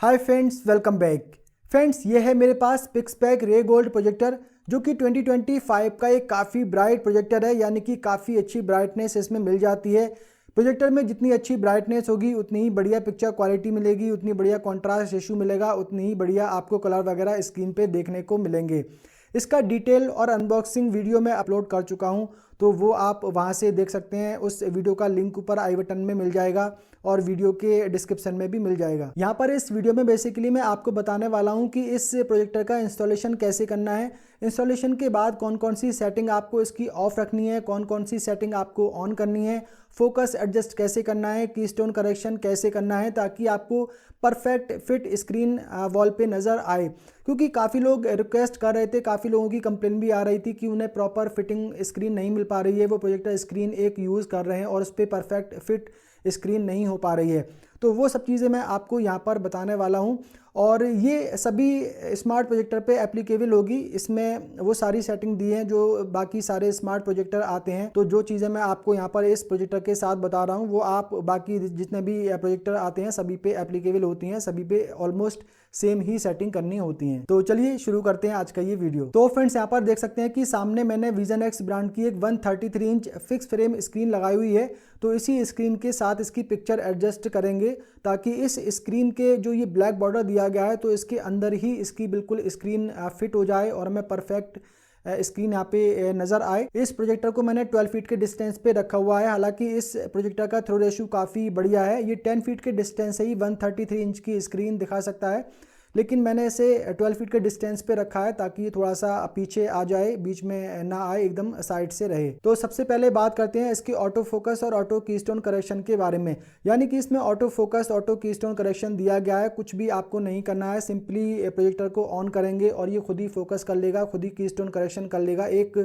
Hi friends, welcome back. Friends, ये है मेरे पास पिक्सपैक रे गोल्ड प्रोजेक्टर जो कि 2025 का एक काफ़ी ब्राइट प्रोजेक्टर है, यानी कि काफ़ी अच्छी ब्राइटनेस इसमें मिल जाती है। प्रोजेक्टर में जितनी अच्छी ब्राइटनेस होगी उतनी ही बढ़िया पिक्चर क्वालिटी मिलेगी, उतनी बढ़िया कॉन्ट्रास्ट रेशियो मिलेगा, उतनी ही बढ़िया आपको कलर वगैरह स्क्रीन पे देखने को मिलेंगे। इसका डिटेल और अनबॉक्सिंग वीडियो मैं अपलोड कर चुका हूं, तो वो आप वहां से देख सकते हैं। उस वीडियो का लिंक ऊपर आई बटन में मिल जाएगा और वीडियो के डिस्क्रिप्शन में भी मिल जाएगा। यहाँ पर इस वीडियो में बेसिकली मैं आपको बताने वाला हूँ कि इस प्रोजेक्टर का इंस्टॉलेशन कैसे करना है, इंस्टॉलेशन के बाद कौन कौन सी सेटिंग आपको इसकी ऑफ रखनी है, कौन कौन सी सेटिंग आपको ऑन करनी है, फोकस एडजस्ट कैसे करना है, कीस्टोन करेक्शन कैसे करना है, ताकि आपको परफेक्ट फिट स्क्रीन वॉल पे नज़र आए। क्योंकि काफ़ी लोग रिक्वेस्ट कर रहे थे, काफ़ी लोगों की कंप्लेन भी आ रही थी कि उन्हें प्रॉपर फिटिंग स्क्रीन नहीं मिल पा रही है, वो प्रोजेक्टर स्क्रीन एक यूज़ कर रहे हैं और उस पर परफेक्ट फिट स्क्रीन नहीं हो पा रही है। तो वो सब चीज़ें मैं आपको यहाँ पर बताने वाला हूँ और ये सभी स्मार्ट प्रोजेक्टर पे एप्लीकेबल होगी। इसमें वो सारी सेटिंग दी हैं जो बाकी सारे स्मार्ट प्रोजेक्टर आते हैं। तो जो चीज़ें मैं आपको यहाँ पर इस प्रोजेक्टर के साथ बता रहा हूँ वो आप बाकी जितने भी प्रोजेक्टर आते हैं सभी पे एप्लीकेबल होती हैं, सभी पे ऑलमोस्ट सेम ही सेटिंग करनी होती हैं। तो चलिए शुरू करते हैं आज का ये वीडियो। तो फ्रेंड्स, यहाँ पर देख सकते हैं कि सामने मैंने विजन एक्स ब्रांड की एक 133 इंच फिक्स फ्रेम स्क्रीन लगाई हुई है। तो इसी स्क्रीन के साथ इसकी पिक्चर एडजस्ट करेंगे ताकि इस स्क्रीन के जो ये ब्लैक बॉर्डर दिया गया है तो इसके अंदर ही इसकी बिल्कुल स्क्रीन फिट हो जाए और हमें परफेक्ट स्क्रीन यहाँ पे नज़र आए। इस प्रोजेक्टर को मैंने 12 फीट के डिस्टेंस पे रखा हुआ है। हालांकि इस प्रोजेक्टर का थ्रो रेशियो काफ़ी बढ़िया है, ये 10 फीट के डिस्टेंस से ही 133 इंच की स्क्रीन दिखा सकता है, लेकिन मैंने इसे 12 फीट के डिस्टेंस पे रखा है ताकि ये थोड़ा सा पीछे आ जाए, बीच में ना आए, एकदम साइड से रहे। तो सबसे पहले बात करते हैं इसके ऑटो फोकस और ऑटो कीस्टोन करेक्शन के बारे में। यानी कि इसमें auto focus, auto keystone correction दिया गया है। कुछ भी आपको नहीं करना है, सिंपली प्रोजेक्टर को ऑन करेंगे और ये खुद ही फोकस कर लेगा, खुद ही कीस्टोन करेक्शन कर लेगा, एक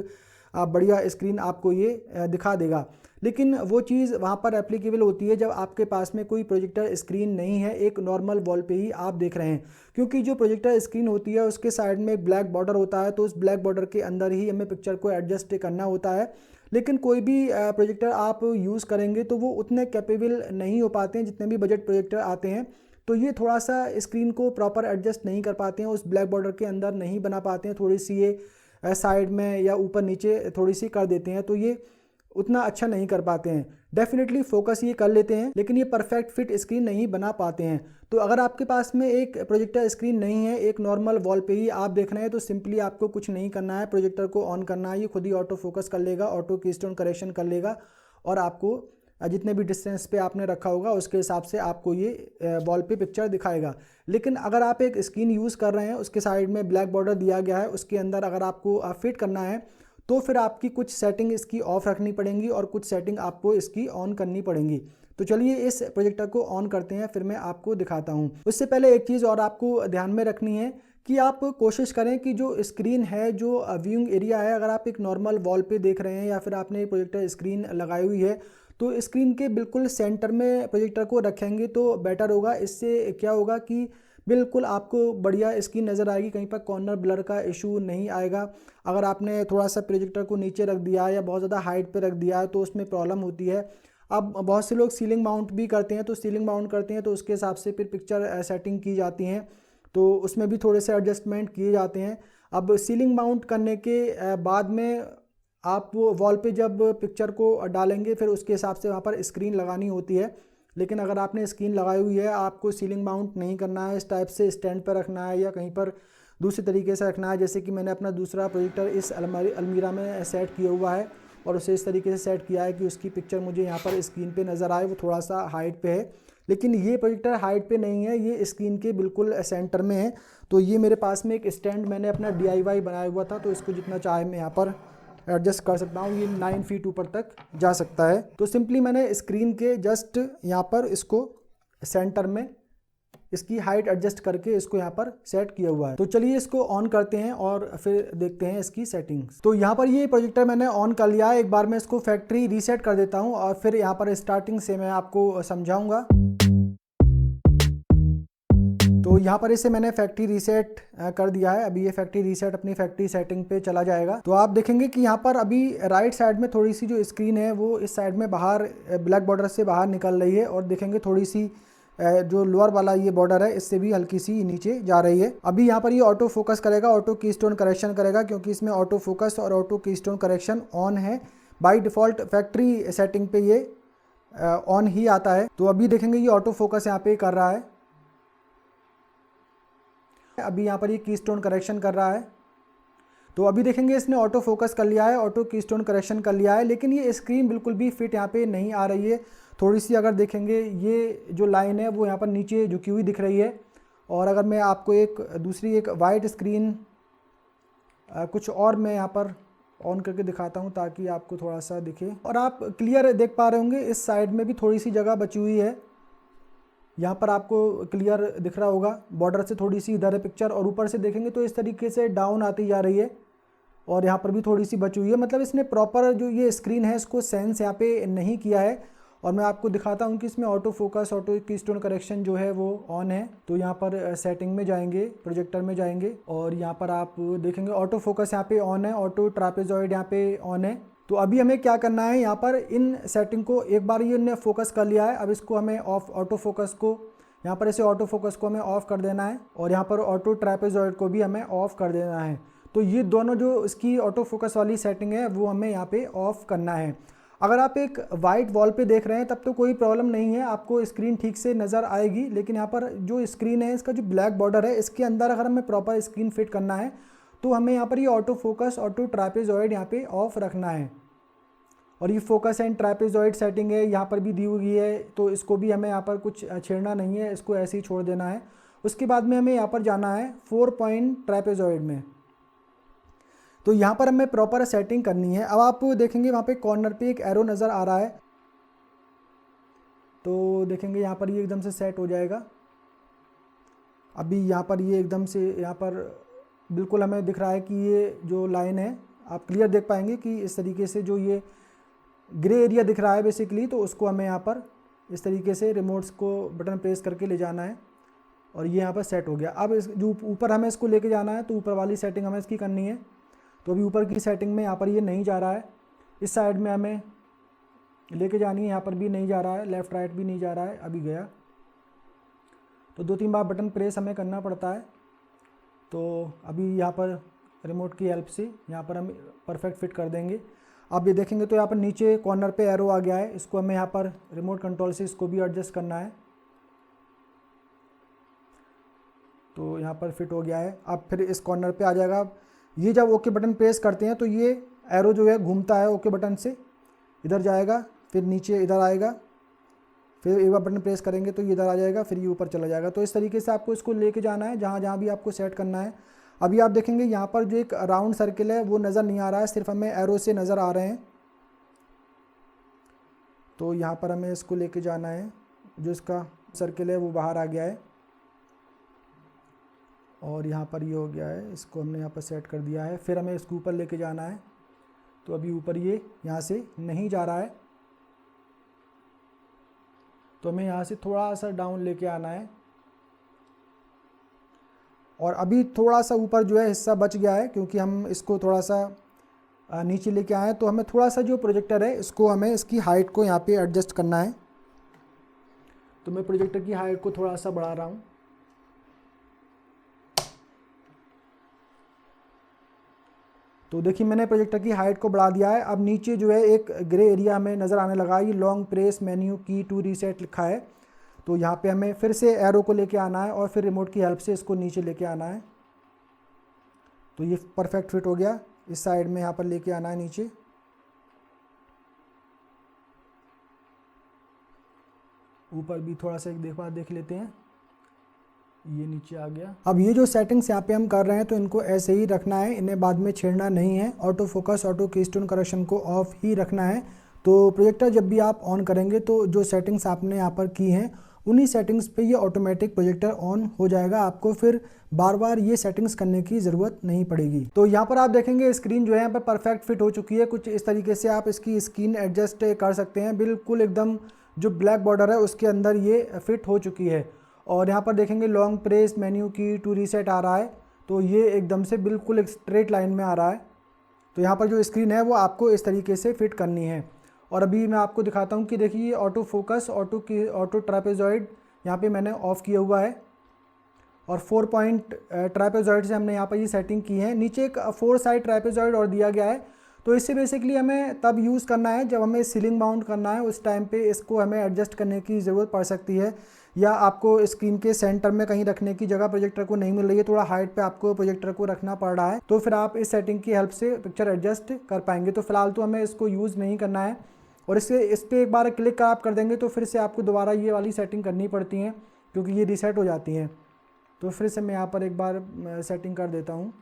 बढ़िया स्क्रीन आपको ये दिखा देगा। लेकिन वो चीज़ वहाँ पर एप्लीकेबल होती है जब आपके पास में कोई प्रोजेक्टर स्क्रीन नहीं है, एक नॉर्मल वॉल पे ही आप देख रहे हैं। क्योंकि जो प्रोजेक्टर स्क्रीन होती है उसके साइड में एक ब्लैक बॉर्डर होता है, तो उस ब्लैक बॉर्डर के अंदर ही हमें पिक्चर को एडजस्ट करना होता है। लेकिन कोई भी प्रोजेक्टर आप यूज़ करेंगे तो वो उतने कैपेबल नहीं हो पाते हैं जितने भी बजट प्रोजेक्टर आते हैं। तो ये थोड़ा सा स्क्रीन को प्रॉपर एडजस्ट नहीं कर पाते हैं, उस ब्लैक बॉर्डर के अंदर नहीं बना पाते हैं, थोड़ी सी ये साइड में या ऊपर नीचे थोड़ी सी कर देते हैं, तो ये उतना अच्छा नहीं कर पाते हैं। डेफिनेटली फोकस ये कर लेते हैं लेकिन ये परफेक्ट फिट स्क्रीन नहीं बना पाते हैं। तो अगर आपके पास में एक प्रोजेक्टर स्क्रीन नहीं है, एक नॉर्मल वॉल पे ही आप देख रहे हैं, तो सिंपली आपको कुछ नहीं करना है, प्रोजेक्टर को ऑन करना है, ये खुद ही ऑटो फोकस कर लेगा, ऑटो कीस्टोन करेक्शन कर लेगा और आपको जितने भी डिस्टेंस पे आपने रखा होगा उसके हिसाब से आपको ये वॉल पे पिक्चर दिखाएगा। लेकिन अगर आप एक स्क्रीन यूज़ कर रहे हैं, उसके साइड में ब्लैक बॉर्डर दिया गया है, उसके अंदर अगर आपको फिट करना है तो फिर आपकी कुछ सेटिंग इसकी ऑफ रखनी पड़ेंगी और कुछ सेटिंग आपको इसकी ऑन करनी पड़ेंगी। तो चलिए इस प्रोजेक्टर को ऑन करते हैं, फिर मैं आपको दिखाता हूं। उससे पहले एक चीज़ और आपको ध्यान में रखनी है कि आप कोशिश करें कि जो स्क्रीन है, जो व्यूइंग एरिया है, अगर आप एक नॉर्मल वॉल पे देख रहे हैं या फिर आपने एक प्रोजेक्टर स्क्रीन लगाई हुई है तो स्क्रीन के बिल्कुल सेंटर में प्रोजेक्टर को रखेंगे तो बेटर होगा। इससे क्या होगा कि बिल्कुल आपको बढ़िया स्क्रीन नज़र आएगी, कहीं पर कॉर्नर ब्लर का इशू नहीं आएगा। अगर आपने थोड़ा सा प्रोजेक्टर को नीचे रख दिया है या बहुत ज़्यादा हाइट पे रख दिया है तो उसमें प्रॉब्लम होती है। अब बहुत से लोग सीलिंग माउंट भी करते हैं, तो सीलिंग माउंट करते हैं तो उसके हिसाब से फिर पिक्चर सेटिंग की जाती हैं, तो उसमें भी थोड़े से एडजस्टमेंट किए जाते हैं। अब सीलिंग माउंट करने के बाद में आप वो वॉल पे जब पिक्चर को डालेंगे फिर उसके हिसाब से वहाँ पर स्क्रीन लगानी होती है। लेकिन अगर आपने स्क्रीन लगाई हुई है, आपको सीलिंग माउंट नहीं करना है, इस टाइप से स्टैंड पर रखना है या कहीं पर दूसरे तरीके से रखना है। जैसे कि मैंने अपना दूसरा प्रोजेक्टर इस अलमीरा में सेट किया हुआ है और उसे इस तरीके से सेट किया है कि उसकी पिक्चर मुझे यहाँ पर स्क्रीन पे नज़र आए। वो थोड़ा सा हाइट पे है, लेकिन ये प्रोजेक्टर हाइट पे नहीं है, ये स्क्रीन के बिल्कुल सेंटर में है। तो ये मेरे पास में एक स्टैंड मैंने अपना DIY बनाया हुआ था, तो इसको जितना चाहे मैं यहाँ पर एडजस्ट कर सकता हूँ। ये 9 फीट ऊपर तक जा सकता है। तो सिंपली मैंने स्क्रीन के जस्ट यहाँ पर इसको सेंटर में इसकी हाइट एडजस्ट करके इसको यहाँ पर सेट किया हुआ है। तो चलिए इसको ऑन करते हैं और फिर देखते हैं इसकी सेटिंग्स। तो यहाँ पर ये प्रोजेक्टर मैंने ऑन कर लिया है। एक बार मैं इसको फैक्ट्री रीसेट कर देता हूँ और फिर यहाँ पर स्टार्टिंग से मैं आपको समझाऊंगा। तो यहाँ पर इसे मैंने फैक्ट्री रीसेट कर दिया है। अभी ये फैक्ट्री रीसेट अपनी फैक्ट्री सेटिंग पे चला जाएगा। तो आप देखेंगे कि यहाँ पर अभी राइट साइड में थोड़ी सी जो स्क्रीन है वो इस साइड में बाहर ब्लैक बॉर्डर से बाहर निकल रही है और देखेंगे थोड़ी सी जो लोअर वाला ये बॉर्डर है इससे भी हल्की सी नीचे जा रही है। अभी यहाँ पर ये ऑटो फोकस करेगा, ऑटो कीस्टोन करेक्शन करेगा, क्योंकि इसमें ऑटो फोकस और ऑटो कीस्टोन करेक्शन ऑन है। बाय डिफ़ॉल्ट फैक्ट्री सेटिंग पे ये ऑन ही आता है। तो अभी देखेंगे ये ऑटो फोकस यहाँ पे कर रहा है। अभी यहाँ पर ये कीस्टोन करेक्शन कर रहा है। तो अभी देखेंगे इसने ऑटो फोकस कर लिया है, ऑटो कीस्टोन करेक्शन कर लिया है, लेकिन ये स्क्रीन बिल्कुल भी फिट यहाँ पे नहीं आ रही है। थोड़ी सी अगर देखेंगे ये जो लाइन है वो यहाँ पर नीचे झुकी हुई दिख रही है। और अगर मैं आपको एक दूसरी एक वाइट स्क्रीन कुछ और मैं यहाँ पर ऑन करके दिखाता हूँ ताकि आपको थोड़ा सा दिखे और आप क्लियर देख पा रहे होंगे। इस साइड में भी थोड़ी सी जगह बची हुई है, यहाँ पर आपको क्लियर दिख रहा होगा। बॉर्डर से थोड़ी सी इधर है पिक्चर, और ऊपर से देखेंगे तो इस तरीके से डाउन आती जा रही है, और यहाँ पर भी थोड़ी सी बची हुई है। मतलब इसने प्रॉपर जो ये स्क्रीन है इसको सेंस यहाँ पे नहीं किया है। और मैं आपको दिखाता हूँ कि इसमें auto focus, auto keystone correction जो है वो ऑन है। तो यहाँ पर सेटिंग में जाएंगे, प्रोजेक्टर में जाएंगे, और यहाँ पर आप देखेंगे ऑटो फोकस यहाँ पे ऑन है, ऑटो ट्रापेजॉइड यहाँ पे ऑन है। तो अभी हमें क्या करना है, यहाँ पर इन सेटिंग को एक बार ये ने फोकस कर लिया है। अब इसको हमें ऑफ, ऑटो फोकस को यहाँ पर इसे ऑटो फोकस को हमें ऑफ कर देना है, और यहाँ पर ऑटो ट्रापेजॉइड को भी हमें ऑफ कर देना है। तो ये दोनों जो इसकी ऑटो फोकस वाली सेटिंग है वो हमें यहाँ पे ऑफ करना है। अगर आप एक वाइट वॉल पे देख रहे हैं तब तो कोई प्रॉब्लम नहीं है, आपको स्क्रीन ठीक से नज़र आएगी। लेकिन यहाँ पर जो स्क्रीन है इसका जो ब्लैक बॉर्डर है इसके अंदर अगर हमें प्रॉपर स्क्रीन फिट करना है तो हमें यहाँ पर ये ऑटो फोकस, ऑटो ट्रापेजॉइड यहाँ पे ऑफ रखना है। और ये फोकस एंड ट्रापेजॉइड सेटिंग है यहाँ पर भी दी हुई है, तो इसको भी हमें यहाँ पर कुछ छेड़ना नहीं है, इसको ऐसे ही छोड़ देना है। उसके बाद में हमें यहाँ पर जाना है 4 पॉइंट ट्रापेजॉइड में। तो यहाँ पर हमें प्रॉपर सेटिंग करनी है। अब आप देखेंगे वहाँ पे कॉर्नर पे एक एरो नज़र आ रहा है, तो देखेंगे यहाँ पर ये एकदम से सेट हो जाएगा। अभी यहाँ पर ये एकदम से यहाँ पर बिल्कुल हमें दिख रहा है कि ये जो लाइन है आप क्लियर देख पाएंगे कि इस तरीके से जो ये ग्रे एरिया दिख रहा है बेसिकली, तो उसको हमें यहाँ पर इस तरीके से रिमोट्स को बटन प्रेस करके ले जाना है, और ये यहाँ पर सेट हो गया। अब इस जो ऊपर हमें इसको लेके जाना है, तो ऊपर वाली सेटिंग हमें इसकी करनी है। तो अभी ऊपर की सेटिंग में यहाँ पर ये नहीं जा रहा है, इस साइड में हमें लेके जानी है, यहाँ पर भी नहीं जा रहा है, लेफ़्ट राइट भी नहीं जा रहा है। अभी गया तो 2-3 बार बटन प्रेस हमें करना पड़ता है। तो अभी यहाँ पर रिमोट की हेल्प से यहाँ पर हम परफेक्ट फिट कर देंगे। आप ये देखेंगे तो यहाँ पर नीचे कॉर्नर पे एरो आ गया है, इसको हमें यहाँ पर रिमोट कंट्रोल से इसको भी एडजस्ट करना है। तो यहाँ पर फिट हो गया है। अब फिर इस कॉर्नर पे आ जाएगा। ये जब ओके बटन प्रेस करते हैं तो ये एरो जो है घूमता है ओके बटन से, इधर जाएगा, फिर नीचे इधर आएगा, फिर एक बार बटन प्रेस करेंगे तो ये इधर आ जाएगा, फिर ये ऊपर चला जाएगा। तो इस तरीके से आपको इसको लेके जाना है जहाँ जहाँ भी आपको सेट करना है। अभी आप देखेंगे यहाँ पर जो एक राउंड सर्किल है वो नज़र नहीं आ रहा है, सिर्फ हमें एरो से नज़र आ रहे हैं। तो यहाँ पर हमें इसको लेके जाना है, जो इसका सर्किल है वो बाहर आ गया है, और यहाँ पर ये हो गया है, इसको हमने यहाँ पर सेट कर दिया है। फिर हमें इसको ऊपर लेके जाना है, तो अभी ऊपर ये यहाँ से नहीं जा रहा है, तो हमें यहाँ से थोड़ा सा डाउन लेके आना है। और अभी थोड़ा सा ऊपर जो है हिस्सा बच गया है, क्योंकि हम इसको थोड़ा सा नीचे लेके आए हैं। तो हमें थोड़ा सा जो प्रोजेक्टर है इसको हमें इसकी हाइट को यहाँ पे एडजस्ट करना है। तो मैं प्रोजेक्टर की हाइट को थोड़ा सा बढ़ा रहा हूँ। तो देखिए मैंने प्रोजेक्टर की हाइट को बढ़ा दिया है। अब नीचे जो है एक ग्रे एरिया हमें नज़र आने लगा, ये लॉन्ग प्रेस मेन्यू की टू रीसेट लिखा है। तो यहाँ पे हमें फिर से एरो को लेके आना है और फिर रिमोट की हेल्प से इसको नीचे लेके आना है। तो ये परफेक्ट फिट हो गया। इस साइड में यहाँ पर लेके आना है नीचे। ऊपर भी थोड़ा सा एक देख लेते हैं, ये नीचे आ गया। अब ये जो सेटिंग्स यहाँ पे हम कर रहे हैं तो इनको ऐसे ही रखना है, इन्हें बाद में छेड़ना नहीं है। Auto focus, auto keystone correction को ऑफ ही रखना है। तो प्रोजेक्टर जब भी आप ऑन करेंगे तो जो सेटिंग्स आपने यहाँ पर की हैं उन्हीं सेटिंग्स पे ये ऑटोमेटिक प्रोजेक्टर ऑन हो जाएगा। आपको फिर बार बार ये सेटिंग्स करने की ज़रूरत नहीं पड़ेगी। तो यहाँ पर आप देखेंगे स्क्रीन जो है यहाँ पर परफेक्ट फिट हो चुकी है। कुछ इस तरीके से आप इसकी स्क्रीन एडजस्ट कर सकते हैं। बिल्कुल एकदम जो ब्लैक बॉर्डर है उसके अंदर ये फिट हो चुकी है। और यहाँ पर देखेंगे लॉन्ग प्रेस मेन्यू की टू रीसेट आ रहा है, तो ये एकदम से बिल्कुल एक स्ट्रेट लाइन में आ रहा है। तो यहाँ पर जो स्क्रीन है वो आपको इस तरीके से फिट करनी है। और अभी मैं आपको दिखाता हूँ कि देखिए ऑटो फोकस, ऑटो ट्रापेजॉइड यहाँ पे मैंने ऑफ़ किया हुआ है और 4 पॉइंट ट्रापेजॉइड से हमने यहाँ पर ये सेटिंग की है। नीचे एक 4 साइड ट्रापेजॉइड और दिया गया है। तो इससे बेसिकली हमें तब यूज़ करना है जब हमें सीलिंग माउंट करना है, उस टाइम पे इसको हमें एडजस्ट करने की ज़रूरत पड़ सकती है, या आपको स्क्रीन के सेंटर में कहीं रखने की जगह प्रोजेक्टर को नहीं मिल रही है, थोड़ा हाइट पे आपको प्रोजेक्टर को रखना पड़ रहा है, तो फिर आप इस सेटिंग की हेल्प से पिक्चर एडजस्ट कर पाएंगे। तो फिलहाल तो हमें इसको यूज़ नहीं करना है, और इस पर एक बार क्लिक आप कर देंगे तो फिर से आपको दोबारा ये वाली सेटिंग करनी पड़ती हैं, क्योंकि ये रीसेट हो जाती हैं। तो फिर से मैं यहाँ पर एक बार सेटिंग कर देता हूँ।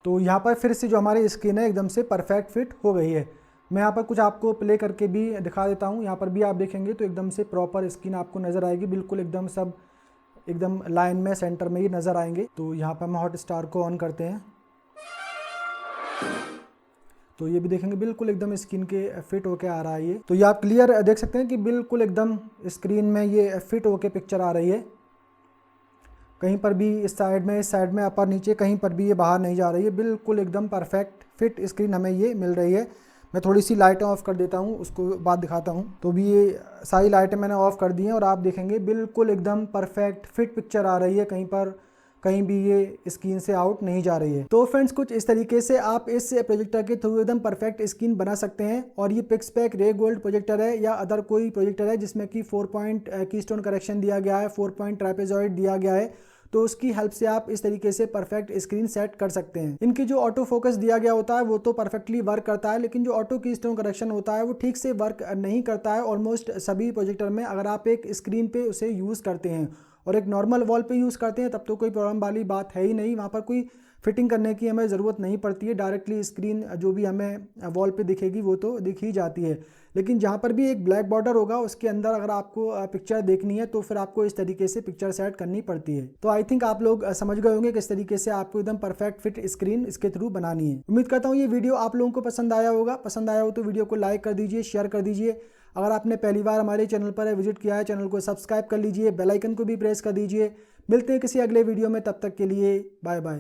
तो यहाँ पर फिर से जो हमारी स्क्रीन है एकदम से परफेक्ट फिट हो गई है। मैं यहाँ पर कुछ आपको प्ले करके भी दिखा देता हूँ। यहाँ पर भी आप देखेंगे तो एकदम से प्रॉपर स्क्रीन आपको नज़र आएगी, बिल्कुल एकदम सब एकदम लाइन में सेंटर में ही नज़र आएंगे। तो यहाँ पर हम हॉट स्टार को ऑन करते हैं तो ये भी देखेंगे बिल्कुल एकदम स्क्रीन के फिट होके आ रहा है ये। तो ये आप क्लियर देख सकते हैं कि बिल्कुल एकदम स्क्रीन में ये फिट होके पिक्चर आ रही है। कहीं पर भी इस साइड में अपर नीचे कहीं पर भी ये बाहर नहीं जा रही है, बिल्कुल एकदम परफेक्ट फिट स्क्रीन हमें ये मिल रही है। मैं थोड़ी सी लाइटें ऑफ़ कर देता हूँ, उसको बाद दिखाता हूँ। तो भी ये सारी लाइटें मैंने ऑफ़ कर दी हैं और आप देखेंगे बिल्कुल एकदम परफेक्ट फिट पिक्चर आ रही है, कहीं भी ये स्क्रीन से आउट नहीं जा रही है। तो फ्रेंड्स कुछ इस तरीके से आप इस प्रोजेक्टर के थ्रू एकदम परफेक्ट स्क्रीन बना सकते हैं। और ये पिक्सपैक रे गोल्ड प्रोजेक्टर है या अदर कोई प्रोजेक्टर है जिसमें कि 4 पॉइंट कीस्टोन करेक्शन दिया गया है, 4 पॉइंट ट्रापेजॉइड दिया गया है, तो उसकी हेल्प से आप इस तरीके से परफेक्ट स्क्रीन सेट कर सकते हैं। इनकी जो ऑटो फोकस दिया गया होता है वो तो परफेक्टली वर्क करता है, लेकिन जो ऑटो कीस्टोन करेक्शन होता है वो ठीक से वर्क नहीं करता है ऑलमोस्ट सभी प्रोजेक्टर में। अगर आप एक स्क्रीन पे उसे यूज़ करते हैं और एक नॉर्मल वॉल पे यूज़ करते हैं तब तो कोई प्रॉब्लम वाली बात है ही नहीं, वहाँ पर कोई फिटिंग करने की हमें ज़रूरत नहीं पड़ती है, डायरेक्टली स्क्रीन जो भी हमें वॉल पे दिखेगी वो तो दिख ही जाती है। लेकिन जहाँ पर भी एक ब्लैक बॉर्डर होगा उसके अंदर अगर आपको पिक्चर देखनी है तो फिर आपको इस तरीके से पिक्चर सेट करनी पड़ती है। तो आई थिंक आप लोग समझ गए होंगे किस तरीके से आपको एकदम परफेक्ट फिट स्क्रीन इसके थ्रू बनानी है। उम्मीद करता हूँ ये वीडियो आप लोगों को पसंद आया होगा। पसंद आया हो तो वीडियो को लाइक कर दीजिए, शेयर कर दीजिए। अगर आपने पहली बार हमारे चैनल पर विजिट किया है, चैनल को सब्सक्राइब कर लीजिए, बेल आइकन को भी प्रेस कर दीजिए। मिलते हैं किसी अगले वीडियो में, तब तक के लिए बाय बाय।